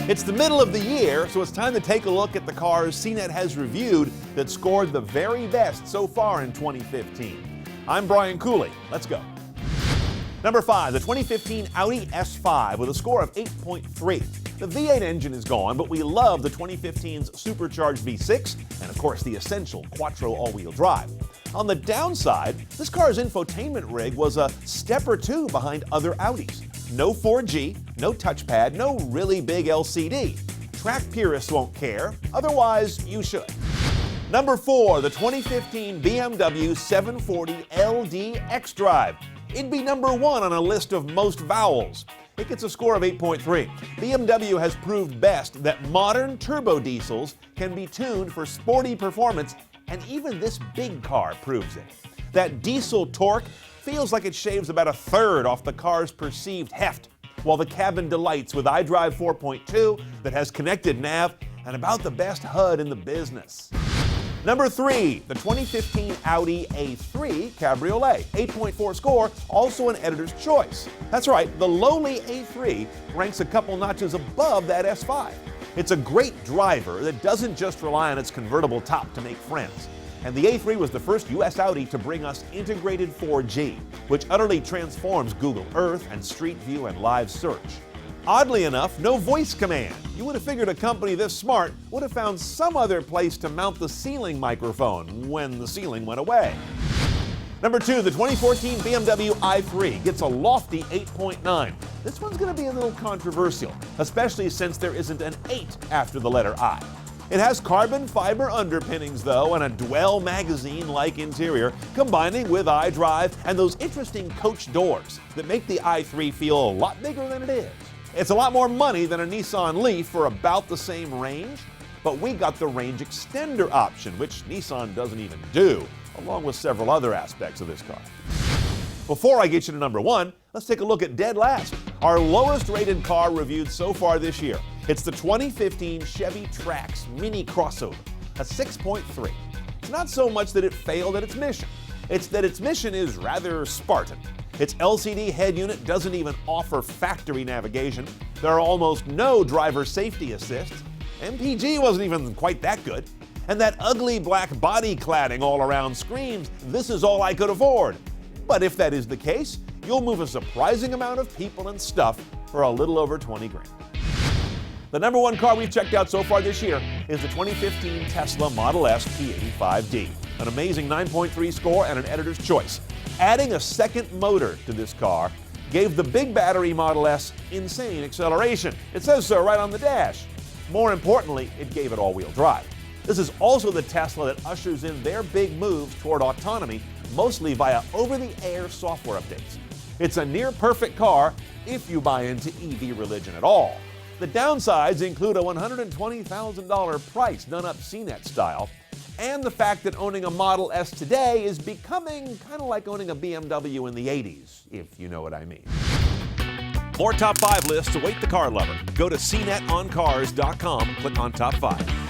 It's the middle of the year, so it's time to take a look at the cars CNET has reviewed that scored the very best so far in 2015. I'm Brian Cooley. Let's go. Number 5, the 2015 Audi S5 with a score of 8.3. The V8 engine is gone, but we love the 2015's supercharged V6 and, of course, the essential Quattro all-wheel drive. On the downside, this car's infotainment rig was a step or two behind other Audis. No 4G, no touchpad, no really big LCD. Track purists won't care, otherwise you should. Number 4, the 2015 BMW 740 LD X-Drive. It'd be number 1 on a list of most vowels. It gets a score of 8.3. BMW has proved best that modern turbo diesels can be tuned for sporty performance, and even this big car proves it. That diesel torque feels like it shaves about a third off the car's perceived heft, while the cabin delights with iDrive 4.2 that has connected nav and about the best HUD in the business. Number 3, the 2015 Audi A3 Cabriolet. 8.4 score, also an editor's choice. That's right, the lowly A3 ranks a couple notches above that S5. It's a great driver that doesn't just rely on its convertible top to make friends. And the A3 was the first US Audi to bring us integrated 4G, which utterly transforms Google Earth and Street View and live search. Oddly enough, no voice command. You would have figured a company this smart would have found some other place to mount the ceiling microphone when the ceiling went away. Number 2, the 2014 BMW i3 gets a lofty 8.9. This one's going to be a little controversial, especially since there isn't an 8 after the letter I. It has carbon fiber underpinnings, though, and a Dwell magazine-like interior, combining with iDrive and those interesting coach doors that make the i3 feel a lot bigger than it is. It's a lot more money than a Nissan Leaf for about the same range, but we got the range extender option, which Nissan doesn't even do, along with several other aspects of this car. Before I get you to number 1, let's take a look at dead last, our lowest rated car reviewed so far this year. It's the 2015 Chevy Trax mini crossover, a 6.3. It's not so much that it failed at its mission, it's that its mission is rather Spartan. Its LCD head unit doesn't even offer factory navigation. There are almost no driver safety assists. MPG wasn't even quite that good. And that ugly black body cladding all around screams, "This is all I could afford." But if that is the case, you'll move a surprising amount of people and stuff for a little over 20 grand. The number 1 car we've checked out so far this year is the 2015 Tesla Model S P85D. An amazing 9.3 score and an editor's choice. Adding a second motor to this car gave the big battery Model S insane acceleration. It says so right on the dash. More importantly, it gave it all-wheel drive. This is also the Tesla that ushers in their big moves toward autonomy, mostly via over-the-air software updates. It's a near-perfect car if you buy into EV religion at all. The downsides include a $120,000 price done up CNET style, and the fact that owning a Model S today is becoming kind of like owning a BMW in the 80s, if you know what I mean. More Top 5 lists await the car lover. Go to CNETOnCars.com, click on Top 5.